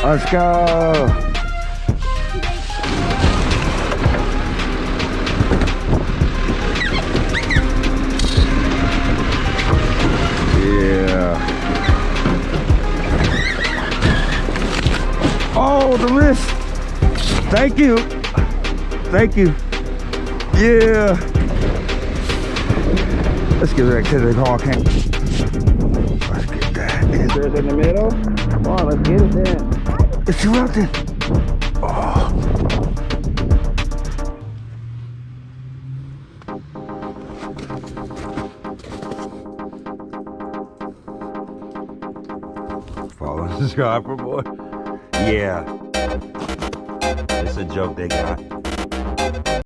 Let's go. Yeah. Oh, the wrist. Thank you. Thank you. Yeah. Let's get back to the car camp. Let's get that. There's in the middle. Come on, let's get it then. It's erupted. Oh. Following the scarper boy. Yeah. It's a joke they got.